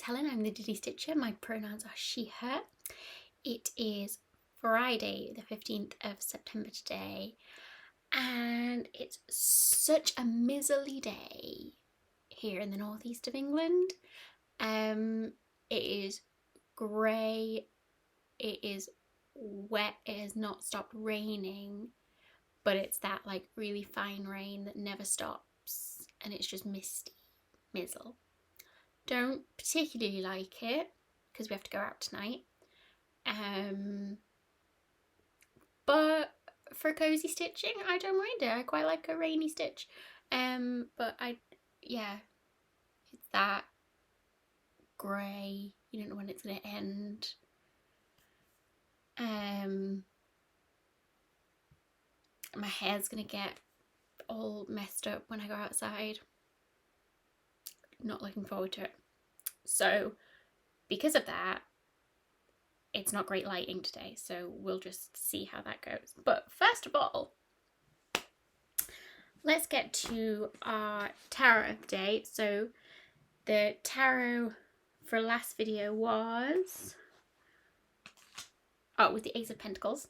Helen, I'm the Diddy Stitcher. My pronouns are she, her. It is Friday the 15th of September today, and it's such a mizzly day here in the northeast of England. It is grey, it is wet, it has not stopped raining, but it's that like really fine rain that never stops, and it's just misty, mizzle. Don't particularly like it because we have to go out tonight, but for cozy stitching I don't mind it. I quite like a rainy stitch, but it's that grey, you don't know when it's gonna end. My hair's gonna get all messed up when I go outside. Not looking forward to it. So because of that, it's not great lighting today, so we'll just see how that goes. But first of all, let's get to our tarot of the day. So the tarot for last video was the Ace of Pentacles.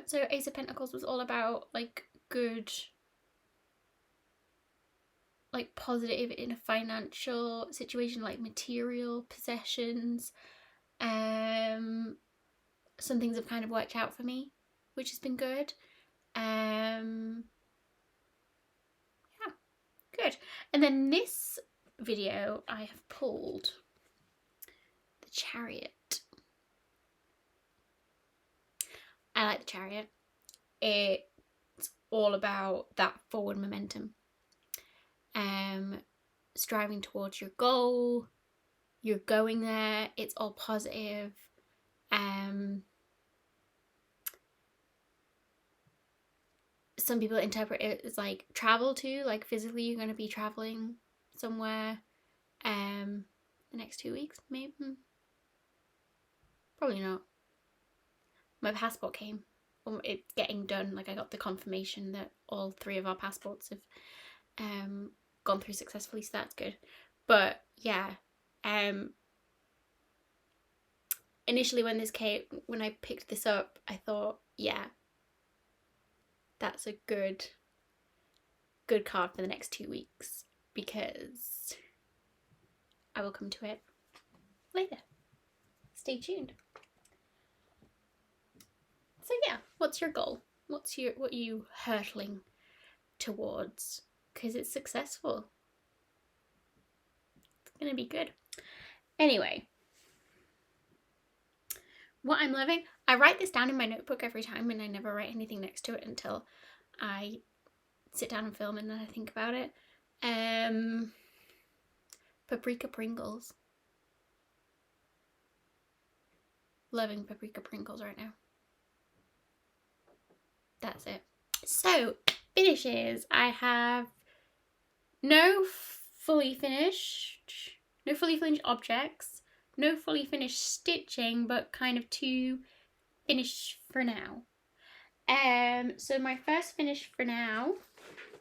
So Ace of Pentacles was all about like good, like positive in a financial situation, like material possessions. Some things have kind of worked out for me, which has been good. Good. And then this video I have pulled the Chariot. I like the Chariot. It's all about that forward momentum. Striving towards your goal. You're going there. It's all positive. Some people interpret it as like travel too, like physically you're going to be traveling somewhere the next 2 weeks, maybe. Probably not. My passport came. It's getting done. Like I got the confirmation that all 3 of our passports have gone through successfully, so that's good. But yeah, initially when I picked this up, I thought, yeah, that's a good card for the next 2 weeks, because I will come to it later. Stay tuned. So yeah, what's your goal? What are you hurtling towards? Because it's successful. It's gonna be good. Anyway, what I'm loving, I write this down in my notebook every time, and I never write anything next to it until I sit down and film, and then I think about it. Paprika Pringles. Loving paprika Pringles right now. That's it. So, finishes. I have no fully finished objects, no fully finished stitching, but kind of 2 finished for now. So my first finish for now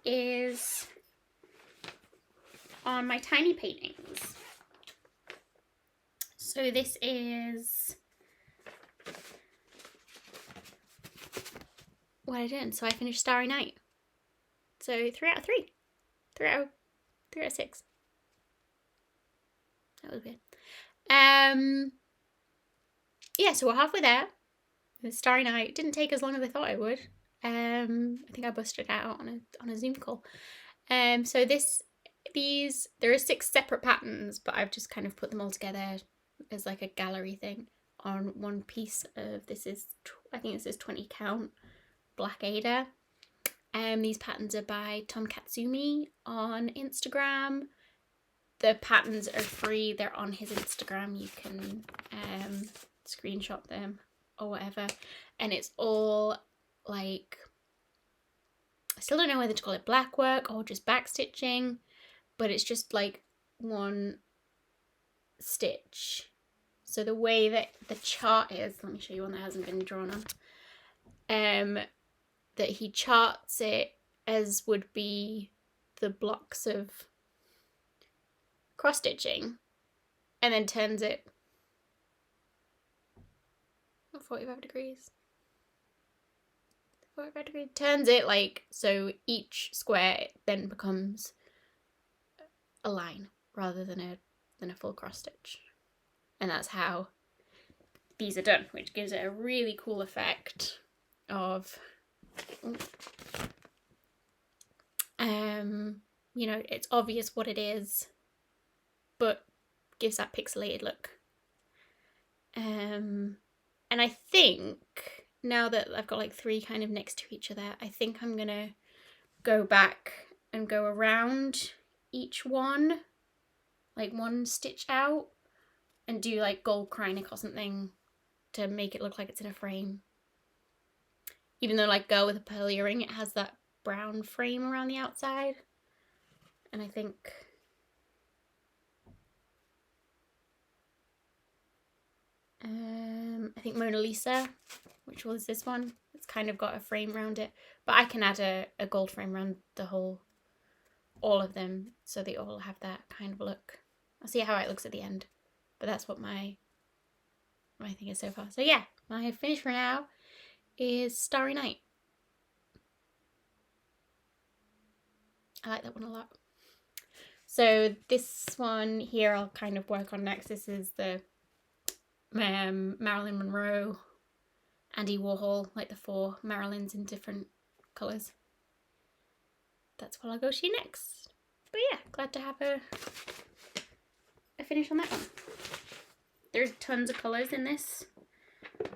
is on my tiny paintings. So this is what I did. So I finished Starry Night. So 3 out of 3. 3 out of 6. That was weird. Yeah, so we're halfway there. The Starry Night didn't take as long as I thought it would. I think I busted it out on a Zoom call. So there are 6 separate patterns, but I've just kind of put them all together as like a gallery thing on one piece of I think this is 20 count Black Ada. These patterns are by Tom Katsumi on Instagram. The patterns are free. They're on his Instagram. You can screenshot them or whatever. And it's all like, I still don't know whether to call it black work or just back stitching, but it's just like one stitch. So the way that the chart is, let me show you one that hasn't been drawn on. That he charts it as would be the blocks of cross stitching, and then turns it 45 degrees. 45 degrees. Turns it like so each square then becomes a line rather than a full cross stitch. And that's how these are done, which gives it a really cool effect of you know, it's obvious what it is, but gives that pixelated look. And I think now that I've got like 3 kind of next to each other, I think I'm gonna go back and go around each one, like 1 stitch out, and do like gold Kreinik or something to make it look like it's in a frame. Even though like Girl with a Pearl Earring, it has that brown frame around the outside. And I think Mona Lisa, which was this one, it's kind of got a frame around it, but I can add a gold frame around all of them, so they all have that kind of look. I'll see how it looks at the end, but that's what my thing is so far. So yeah, my finish for now is Starry Night. I like that one a lot. So this one here I'll kind of work on next. This is the Marilyn Monroe, Andy Warhol, like the 4 Marilyns in different colours. That's what I'll go to next. But yeah, glad to have a finish on that one. There's tons of colours in this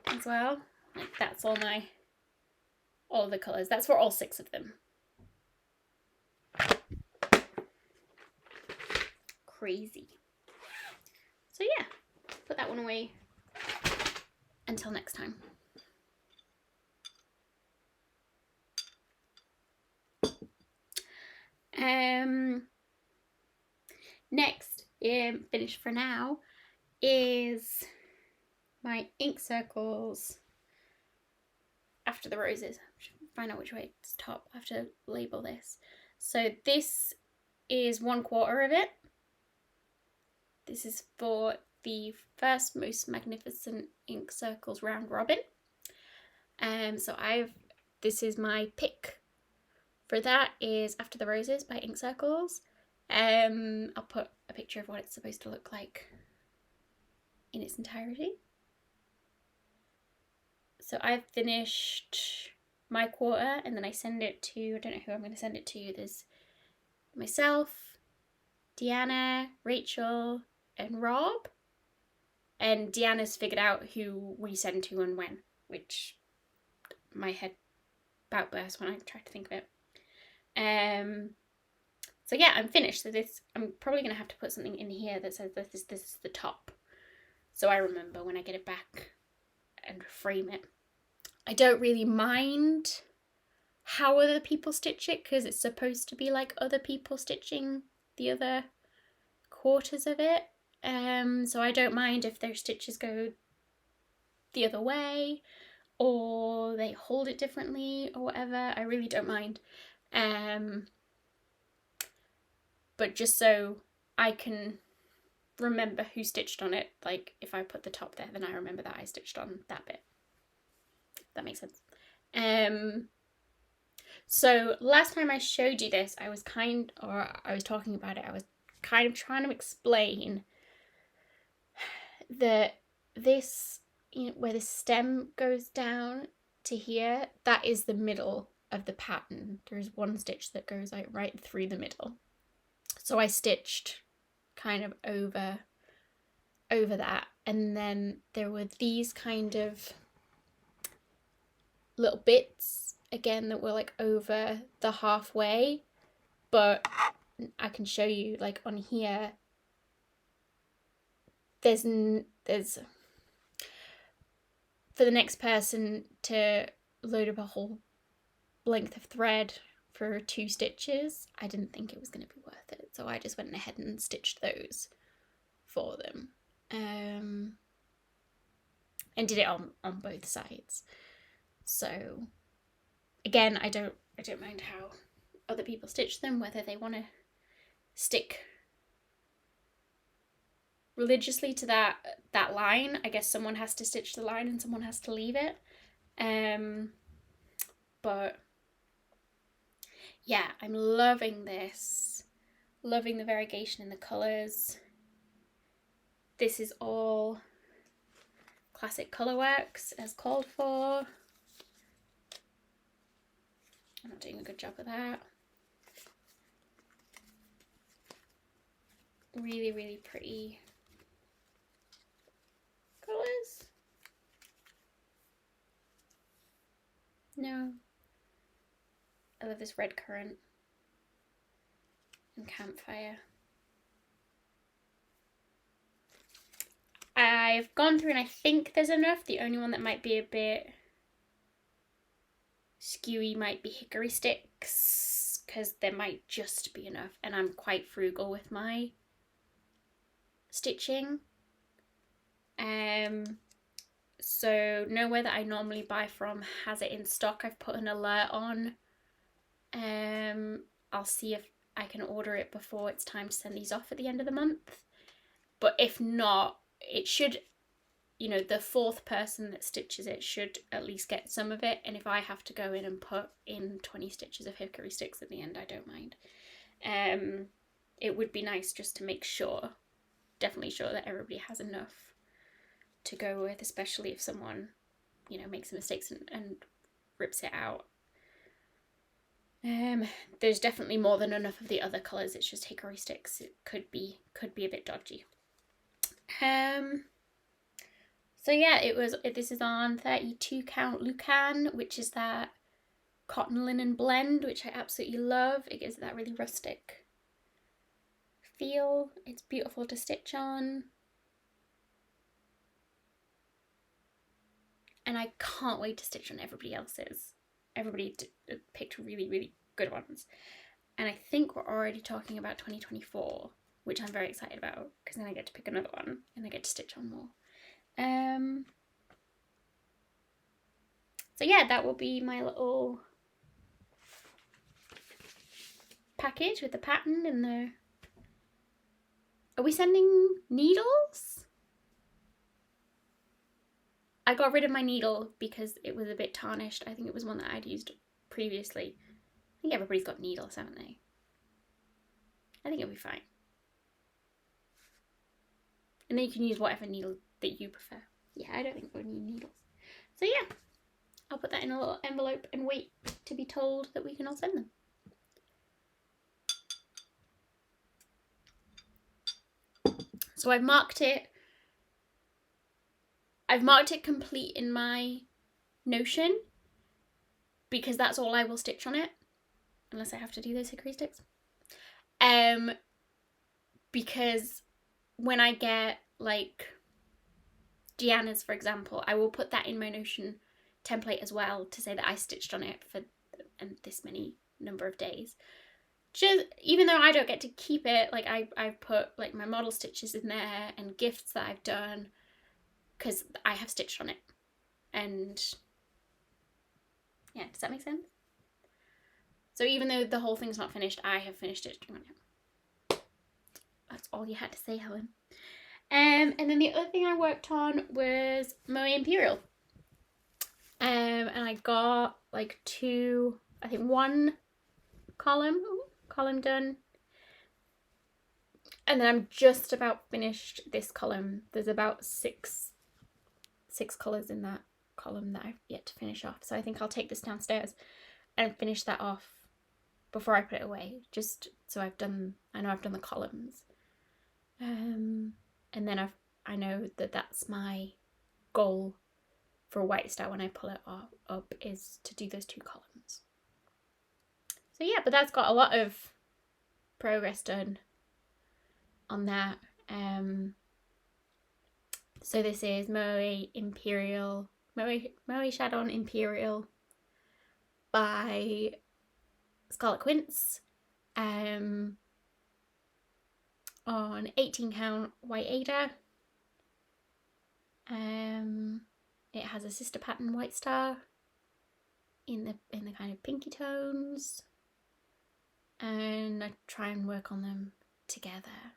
as well. Like that's all the colours. That's for all 6 of them. Crazy. So yeah, put that one away until next time. Next, finish for now, is my ink circles After the Roses. Find out which way it's top. I have to label this. So this is 1/4 of it. This is for the first Most Magnificent Ink Circles Round Robin. This is my pick for that is After the Roses by Ink Circles. I'll put a picture of what it's supposed to look like in its entirety. So I've finished my quarter and then I send it to, I don't know who I'm going to send it to. There's myself, Deanna, Rachel, and Rob. And Deanna's figured out who we send to and when, which my head about burst when I tried to think of it. So yeah, I'm finished. So this, I'm probably going to have to put something in here that says this is the top, so I remember when I get it back and frame it. I don't really mind how other people stitch it because it's supposed to be like other people stitching the other quarters of it. So I don't mind if their stitches go the other way or they hold it differently or whatever. I really don't mind. But just so I can remember who stitched on it, like if I put the top there, then I remember that I stitched on that bit. That makes sense. So last time I showed you this, I was talking about it, I was kind of trying to explain that this, you know, where the stem goes down to here, that is the middle of the pattern. There's one stitch that goes like right through the middle. So I stitched kind of over that, and then there were these kind of little bits again that were like over the halfway, but I can show you like on here there's for the next person to load up a whole length of thread for 2 stitches, I didn't think it was going to be worth it, so I just went ahead and stitched those for them, and did it on both sides. So again, I don't mind how other people stitch them, whether they want to stick religiously to that line. I guess someone has to stitch the line and someone has to leave it. But yeah, I'm loving this. Loving the variegation in the colours. This is all classic colourworks as called for. I'm not doing a good job of that. Really, really pretty colours. No. I love this red currant and campfire. I've gone through and I think there's enough. The only one that might be a bit skewy might be hickory sticks, because there might just be enough, and I'm quite frugal with my stitching. So nowhere that I normally buy from has it in stock. I've put an alert on. I'll see if I can order it before it's time to send these off at the end of the month. But if not, it should, you know, the fourth person that stitches it should at least get some of it. And if I have to go in and put in 20 stitches of hickory sticks at the end, I don't mind. It would be nice just to make sure, definitely sure that everybody has enough to go with, especially if someone, you know, makes mistakes and rips it out. There's definitely more than enough of the other colours. It's just hickory sticks. It could be a bit dodgy. So yeah, this is on 32 count Lucan, which is that cotton linen blend, which I absolutely love. It gives it that really rustic feel. It's beautiful to stitch on. And I can't wait to stitch on everybody else's. Everybody picked really, really good ones. And I think we're already talking about 2024, which I'm very excited about, because then I get to pick another one and I get to stitch on more. So yeah, that will be my little package with the pattern and the... Are we sending needles? I got rid of my needle because it was a bit tarnished. I think it was one that I'd used previously. I think everybody's got needles, haven't they? I think it'll be fine. And then you can use whatever needle that you prefer. Yeah, I don't think we'll need needles. So yeah, I'll put that in a little envelope and wait to be told that we can all send them. So I've marked it complete in my Notion, because that's all I will stitch on it, unless I have to do those hickory sticks. Because when I get like Gianna's, for example, I will put that in my Notion template as well to say that I stitched on it for this many number of days. Just even though I don't get to keep it, like I've put like my model stitches in there and gifts that I've done, because I have stitched on it. And yeah, does that make sense? So even though the whole thing's not finished, I have finished it. That's all you had to say, Helen. And then the other thing I worked on was Moe Imperial. And I got like one column done. And then I'm just about finished this column. There's about six colours in that column that I've yet to finish off. So I think I'll take this downstairs and finish that off before I put it away. Just so I know I've done the columns. And then I know that that's my goal for White Star when I pull it up, is to do those 2 columns. So yeah, but that's got a lot of progress done on that. So this is Moe Shadon Imperial by Scarlet Quince, on 18 count White Ada. It has a sister pattern White Star in the kind of pinky tones. and I try and work on them together.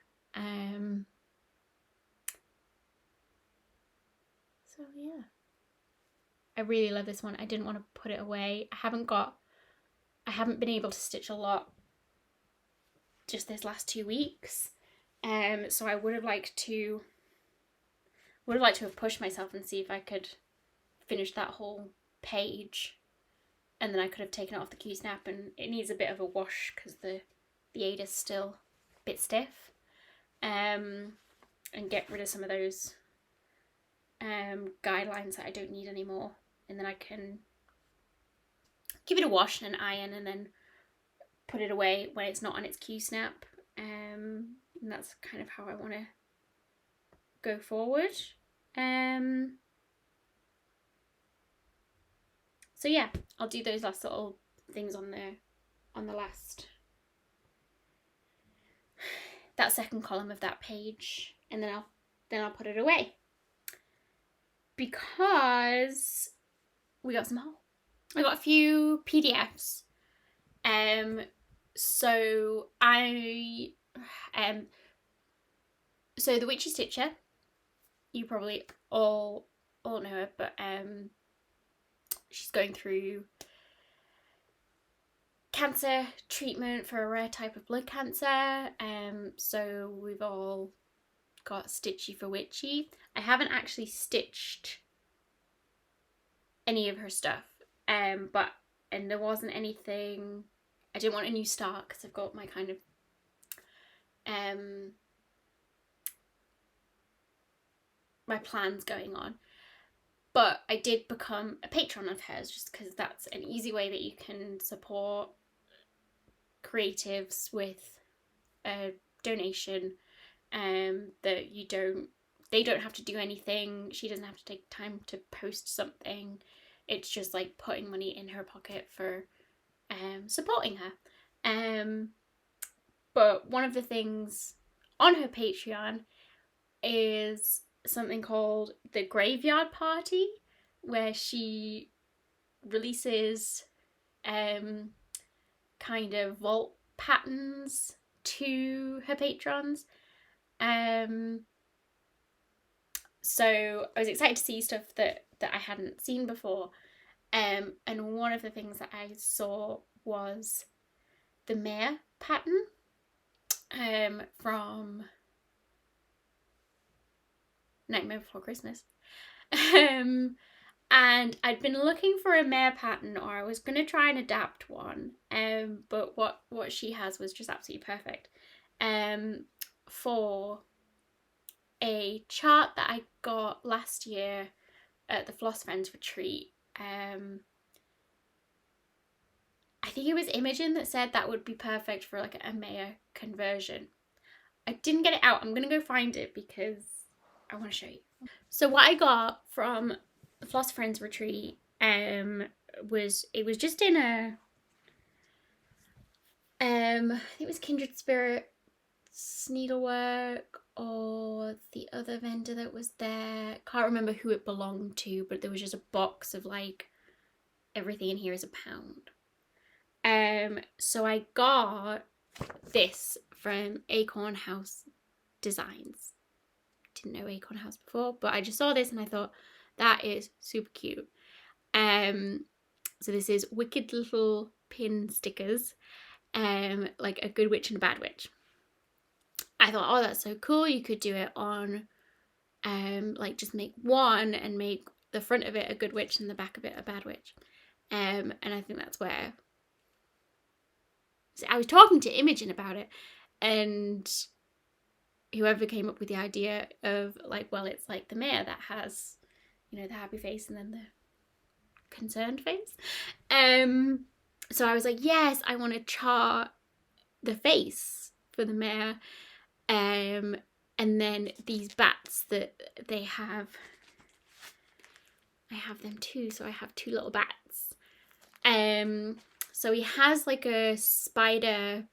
So yeah, I really love this one. I didn't want to put it away. I haven't been able to stitch a lot just this last 2 weeks. So I would have liked to have pushed myself and see if I could finish that whole page, and then I could have taken it off the Q-snap, and it needs a bit of a wash because the aid is still a bit stiff, and get rid of some of those guidelines that I don't need anymore, and then I can give it a wash and an iron, and then put it away when it's not on its Q-snap. And that's kind of how I want to go forward. So yeah, I'll do those last little things on the last, that second column of that page, and then I'll put it away, because we got some help. I got a few PDFs. So so the Witchy Stitcher, you probably all know her, but she's going through cancer treatment for a rare type of blood cancer. So we've all got Stitchy for Witchy. I haven't actually stitched any of her stuff, and there wasn't anything. I didn't want a new start because I've got my kind of my plans going on. But I did become a patron of hers, just because that's an easy way that you can support creatives with a donation. That they don't have to do anything. She doesn't have to take time to post something. It's just like putting money in her pocket for supporting her. But one of the things on her Patreon is something called the Graveyard Party, where she releases kind of vault patterns to her patrons. So I was excited to see stuff that I hadn't seen before. And one of the things that I saw was the Mare pattern from Nightmare Before Christmas. And I'd been looking for a Mare pattern, or I was going to try and adapt one. But what she has was just absolutely perfect. For a chart that I got last year at the Floss Friends retreat. I think it was Imogen that said that would be perfect for like a Maya conversion. I didn't get it out. I'm gonna go find it because I want to show you. So what I got from the Floss Friends retreat was just in a I think it was Kindred Spirits Needlework, or the other vendor that was there. Can't remember who it belonged to, but there was just a box of like everything in here is £1. So I got this from Acorn House Designs. Didn't know Acorn House before, but I just saw this and I thought that is super cute. So this is Wicked Little Pin Stickers, like a good witch and a bad witch. I thought, oh, that's so cool. You could do it on, like just make one and make the front of it a good witch and the back of it a bad witch. And I think that's where, so I was talking to Imogen about it, and whoever came up with the idea of like, well, it's like the Mare that has, you know, the happy face and then the concerned face. So I was like, yes, I want to chart the face for the Mare. And then these bats that they have, I have them too, so I have 2 little bats. So he has like a spider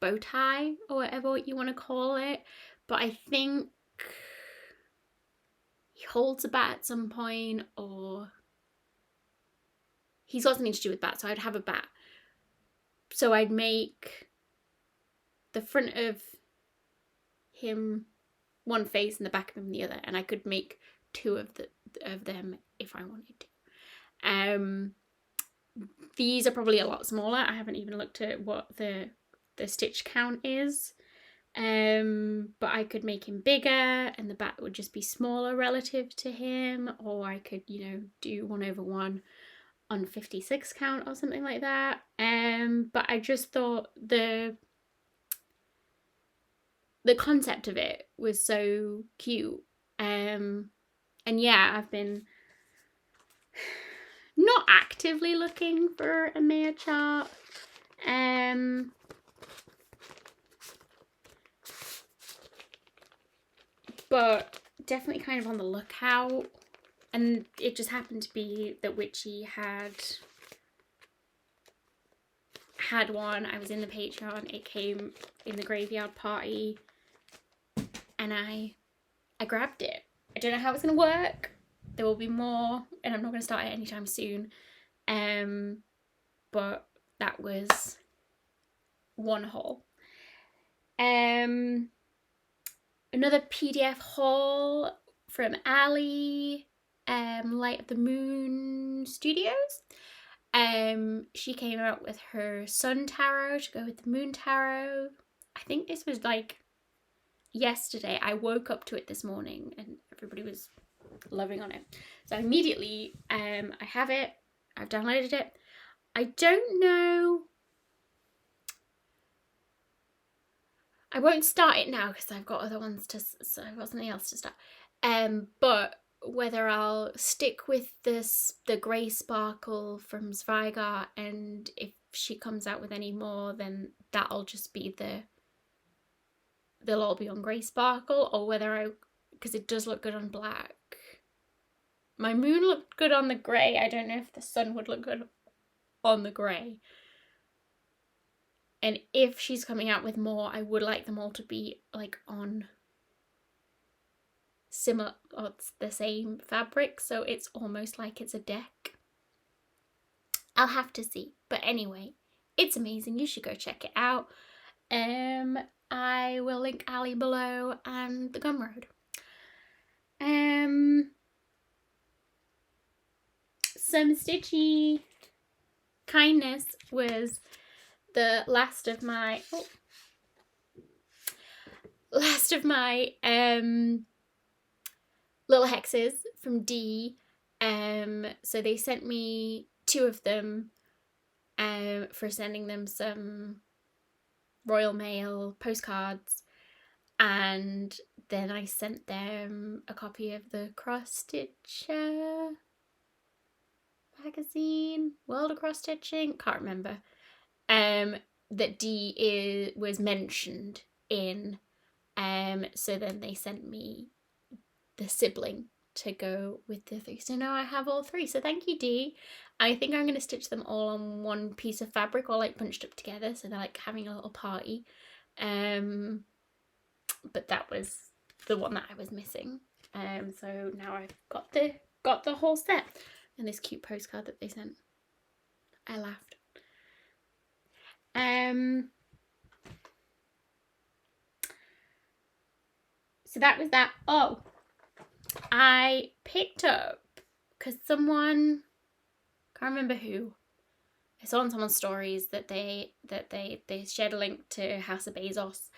bow tie, or whatever you want to call it, but I think he holds a bat at some point, or he's got something to do with bats, so I'd have a bat. So I'd make the front of him one face and the back of him the other, and I could make 2 of them if I wanted to. These are probably a lot smaller. I haven't even looked at what the stitch count is. But I could make him bigger and the back would just be smaller relative to him, or I could, you know, do 1/1 on 56 count or something like that. But I just thought the concept of it was so cute. And yeah, I've been not actively looking for a Maya chart. But definitely kind of on the lookout. And it just happened to be that Witchy had one. I was in the Patreon. It came in the graveyard party, and I grabbed it. I don't know how it's gonna work. There will be more, and I'm not gonna start it anytime soon. But that was one haul. Another PDF haul from Ali, Light of the Moon Studios. She came out with her Sun Tarot to go with the Moon Tarot. I think this was like yesterday. I woke up to it this morning and everybody was loving on it. So immediately, I have it. I've downloaded it. I don't know. I won't start it now because I've got other ones so I've got something else to start. But whether I'll stick with the grey sparkle from Zweigart, and if she comes out with any more, then that'll just be they'll all be on grey sparkle, or whether because it does look good on black. My moon looked good on the grey. I don't know if the sun would look good on the grey. And if she's coming out with more, I would like them all to be like on similar, or it's the same fabric, so it's almost like it's a deck. I'll have to see. But anyway, it's amazing. You should go check it out. I will link Ali below and the Gumroad. Some stitchy kindness was the last of my little hexes from D. So they sent me 2 of them for sending them some Royal Mail postcards, and then I sent them a copy of the Cross Stitcher magazine, World of Cross Stitching, can't remember, that D was mentioned in. So then they sent me the sibling to go with the 3. So now I have all 3. So thank you, D. I think I'm going to stitch them all on one piece of fabric, all like bunched up together, so they're like having a little party. But that was the one that I was missing. So now I've got the whole set, and this cute postcard that they sent. I laughed. So that was that. Oh, I picked up, because someone, can't remember who, I saw on someone's stories that they shared a link to House of Bezos.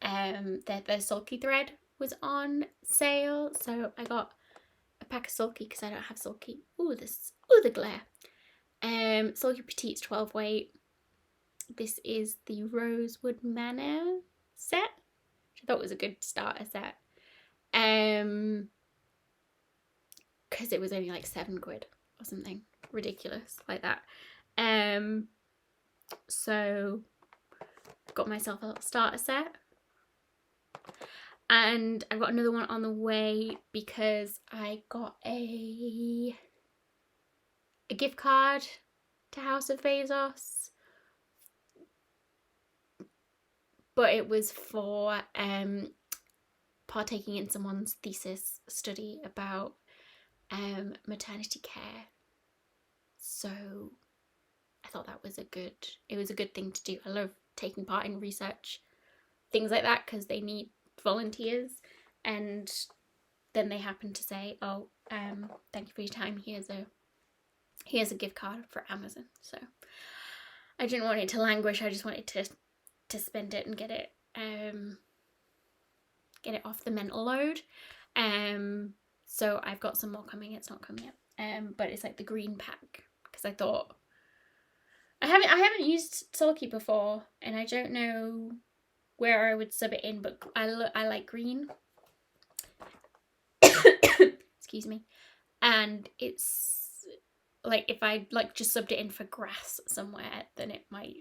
Their sulky thread was on sale, so I got a pack of sulky because I don't have sulky. Ooh, the glare. Sulky Petite's 12 weight. This is the Rosewood Manor set, which I thought was a good starter set. Because it was only like £7 or something ridiculous like that. So got myself a little starter set, and I've got another one on the way because I got a gift card to House of Bezos, but it was for partaking in someone's thesis study about maternity care. So I thought that was a good thing to do. I love taking part in research things like that because they need volunteers, and then they happen to say, oh, thank you for your time, here's a gift card for Amazon. So I didn't want it to languish. I just wanted to spend it and get it off the mental load. So I've got some more coming. It's not come yet. But it's like the green pack, because I thought I haven't used Sulky before, and I don't know where I would sub it in, but I like green. Excuse me. And it's like, if I like just subbed it in for grass somewhere, then it might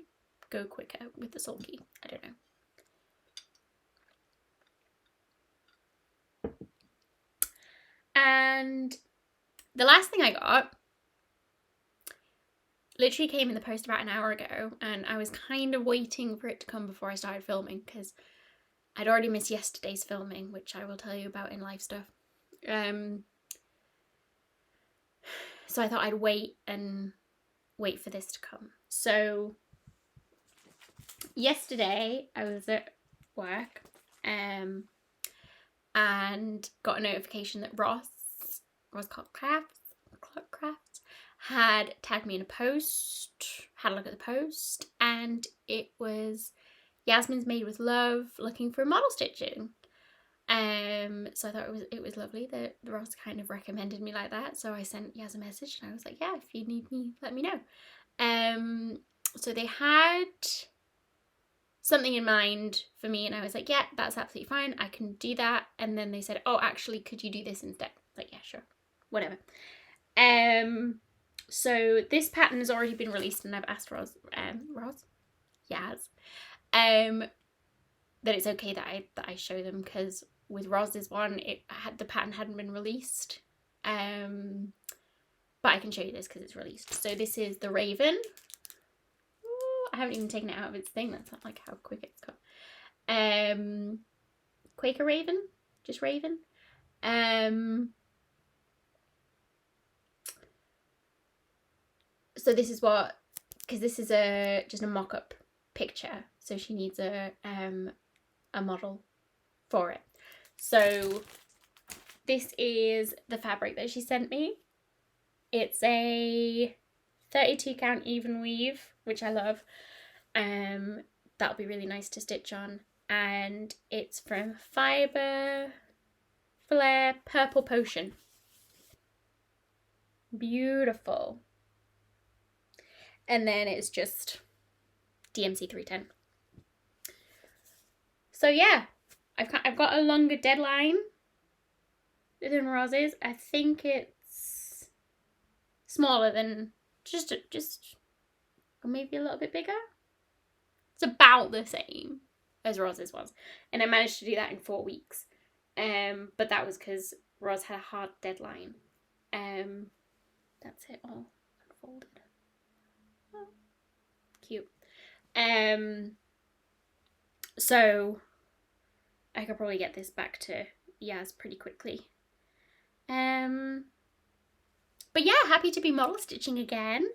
go quicker with the Sulky. I don't know. And the last thing I got literally came in the post about an hour ago, and I was kind of waiting for it to come before I started filming, because I'd already missed yesterday's filming, which I will tell you about in live stuff. So I thought I'd wait for this to come. So yesterday I was at work and got a notification that Ross Crafts had tagged me in a post, had a look at the post, and it was Yasmin's Made with Love looking for model stitching. So I thought it was lovely that Ross kind of recommended me like that. So I sent Yas a message and I was like, yeah, if you need me, let me know. So they had something in mind for me, and I was like, yeah, that's absolutely fine, I can do that. And then they said, oh, actually, could you do this instead? Like, yeah, sure, whatever. So this pattern has already been released, and I've asked Yas, that it's okay that I show them, because with Roz's one, the pattern hadn't been released. But I can show you this because it's released. So this is the Raven. Ooh, I haven't even taken it out of its thing. That's not like how quick it's gone. Quaker Raven, just Raven. So this is what, because this is just a mock-up picture, so she needs a model for it. So this is the fabric that she sent me. It's a 32 count even weave, which I love. That'll be really nice to stitch on. And it's from Fibre Flare Purple Potion. Beautiful. And then it's just DMC 310. So yeah, I've got a longer deadline than Roz's. I think it's smaller than just or maybe a little bit bigger. It's about the same as Roz's was, and I managed to do that in 4 weeks. But that was because Roz had a hard deadline. That's it all unfolded. Oh, cute. So I could probably get this back to Yas pretty quickly. But yeah, happy to be model stitching again.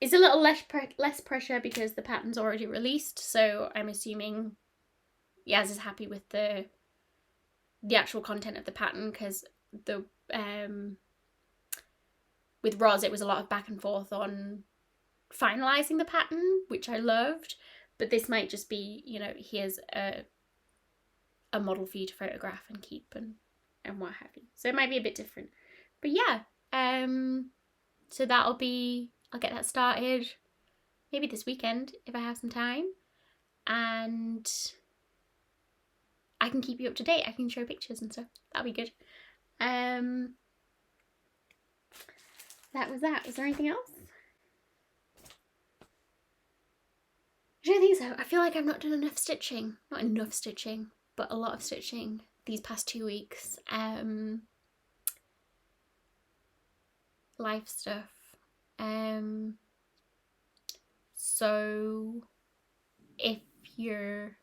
It's a little less pressure because the pattern's already released, so I'm assuming Yas is happy with the actual content of the pattern, because with Roz it was a lot of back and forth on finalizing the pattern, which I loved. But this might just be, you know, here's a model for you to photograph and keep and what have you. So it might be a bit different. But yeah, so I'll get that started maybe this weekend if I have some time, and I can keep you up to date. I can show pictures and stuff. That'll be good. That was that. Was there anything else? I don't think so. I feel like I've not done enough stitching. Not enough stitching, but a lot of stitching these past 2 weeks. Life stuff. So if you've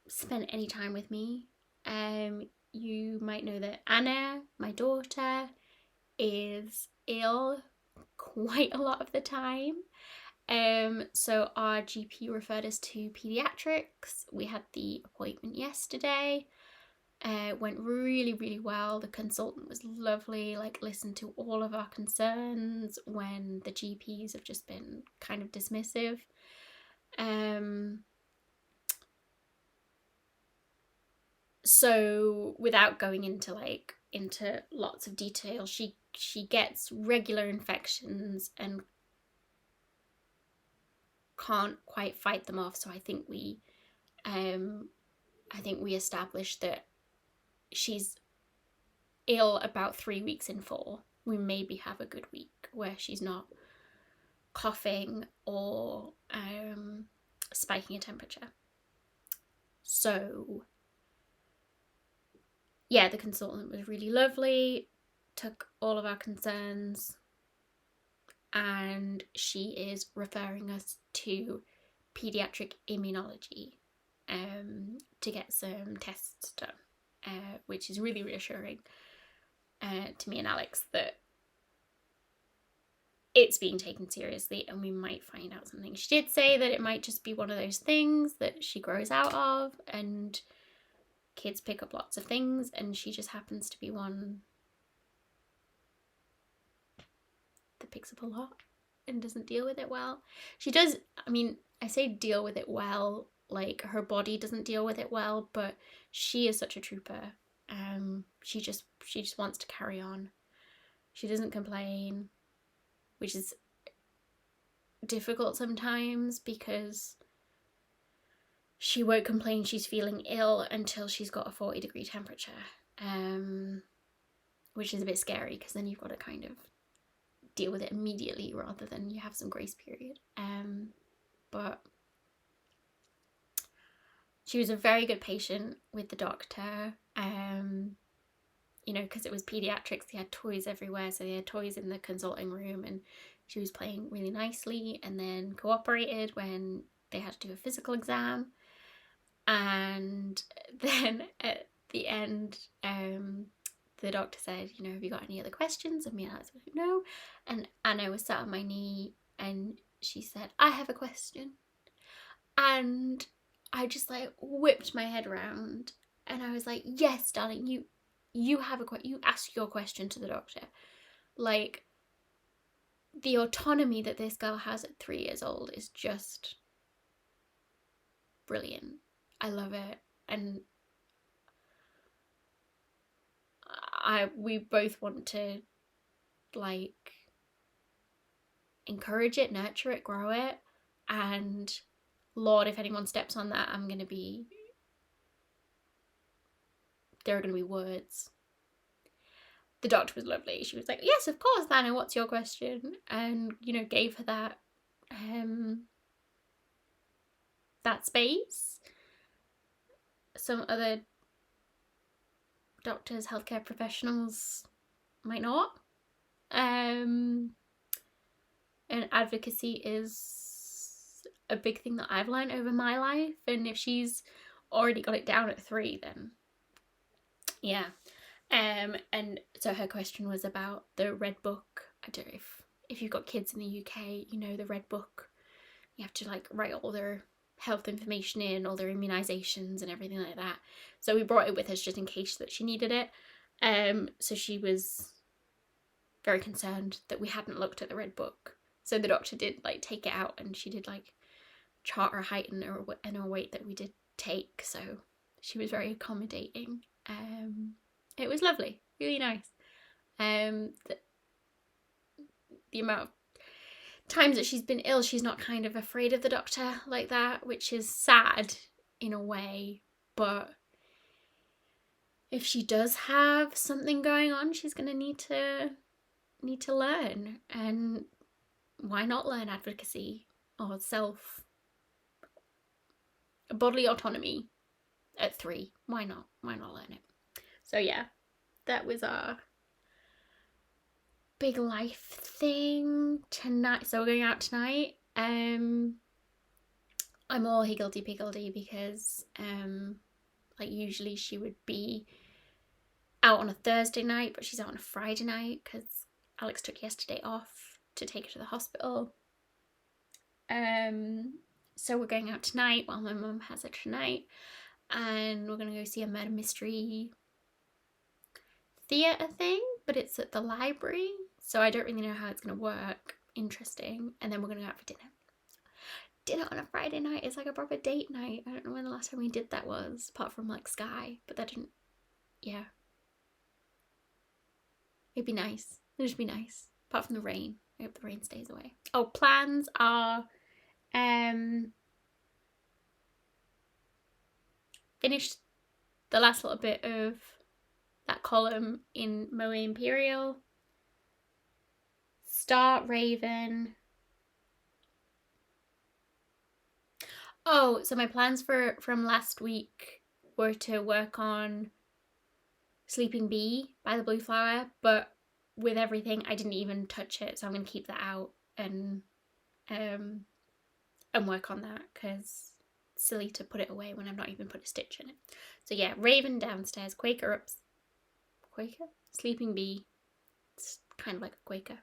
spent any time with me, you might know that Anna, my daughter, is ill quite a lot of the time. So our GP referred us to pediatrics. We had the appointment yesterday. Went really, really well. The consultant was lovely, like listened to all of our concerns when the GPs have just been kind of dismissive. So without going into lots of detail, she gets regular infections and can't quite fight them off. So I think we established that she's ill about 3 weeks in 4. We maybe have a good week where she's not coughing or spiking a temperature. So yeah, the consultant was really lovely, took all of our concerns, and she is referring us to pediatric immunology to get some tests done, which is really reassuring to me and Alex that it's being taken seriously and we might find out something. She did say that it might just be one of those things that she grows out of, and kids pick up lots of things, and she just happens to be one that picks up a lot and doesn't deal with it well. She does, I mean, I say deal with it well, like her body doesn't deal with it well, but she is such a trooper. She just wants to carry on. She doesn't complain, which is difficult sometimes because she won't complain she's feeling ill until she's got a 40-degree temperature, which is a bit scary because then you've got to kind of deal with it immediately rather than you have some grace period. But she was a very good patient with the doctor, you know, because it was pediatrics, they had toys everywhere, so they had toys in the consulting room, and she was playing really nicely and then cooperated when they had to do a physical exam. And then at the end, the doctor said, you know, have you got any other questions? And me and Alex were like, no. And Anna was sat on my knee and she said, I have a question. And I just like whipped my head around and I was like, yes, darling, you have a question. You ask your question to the doctor. Like, the autonomy that this girl has at 3 years old is just brilliant. I love it. And we both want to like encourage it, nurture it, grow it. And Lord, if anyone steps on that, there are going to be words. The doctor was lovely. She was like, yes, of course, Anna, what's your question? And, you know, gave her that space. Some other doctors, healthcare professionals might not. And advocacy is a big thing that I've learned over my life. And if she's already got it down at 3, then yeah. And so her question was about the Red Book. I don't know if you've got kids in the UK, you know, the Red Book. You have to like write all their health information in, all their immunisations and everything like that. So we brought it with us just in case that she needed it. So she was very concerned that we hadn't looked at the Red Book. So the doctor did like take it out and she did like chart her height and her weight that we did take. So she was very accommodating. It was lovely, really nice. The amount of times that she's been ill, she's not kind of afraid of the doctor like that, which is sad in a way. But if she does have something going on, she's going to need to learn. And why not learn advocacy or bodily autonomy at 3? Why not learn it? So yeah, that was our big life thing tonight. So we're going out tonight. I'm all higgledy-piggledy because like usually she would be out on a Thursday night, but she's out on a Friday night because Alex took yesterday off. to take her to the hospital. So we're going out tonight while my mum has it tonight, and we're gonna go see a murder mystery theatre thing, but it's at the library, so I don't really know how it's gonna work. Interesting. And then we're gonna go out for dinner on a Friday night. It's like a proper date night. I don't know when the last time we did that was, apart from like Sky, but that didn't, yeah. It'd be nice. It'd just be nice. Apart from the rain. I hope the rain stays away. Oh, plans are finish the last little bit of that column in Moe Imperial. Start Raven. Oh, so my plans from last week were to work on Sleeping Bee by the Blue Flower, but with everything I didn't even touch it, so I'm gonna keep that out and work on that, because it's silly to put it away when I've not even put a stitch in it. So yeah, Raven downstairs, Quaker Sleeping Bee, it's kind of like a Quaker.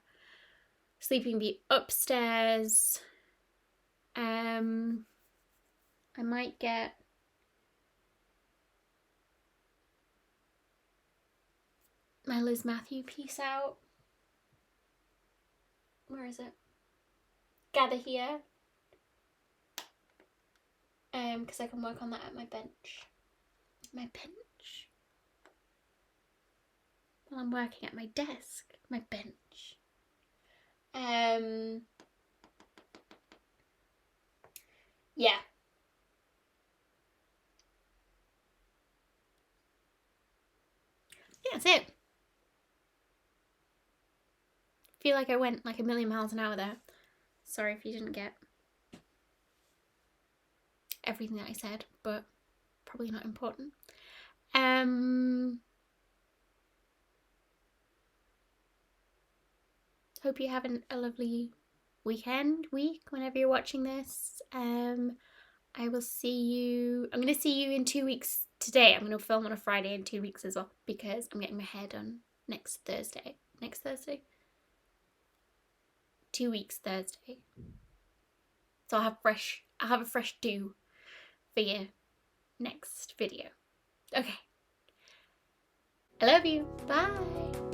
Sleeping Bee upstairs. I might get my Liz Matthew piece out. Where is it? Gather Here. Because I can work on that at my bench. My bench? While I'm working at my desk. My bench. Yeah. Yeah, that's it. I feel like I went like a million miles an hour there. Sorry if you didn't get everything that I said, but probably not important. Hope you're having a lovely week, whenever you're watching this. I will see you, I'm going to see you in 2 weeks today. I'm going to film on a Friday in 2 weeks as well, because I'm getting my hair done next Thursday. 2 weeks Thursday. So I'll have a fresh do for your next video. Okay. I love you. Bye.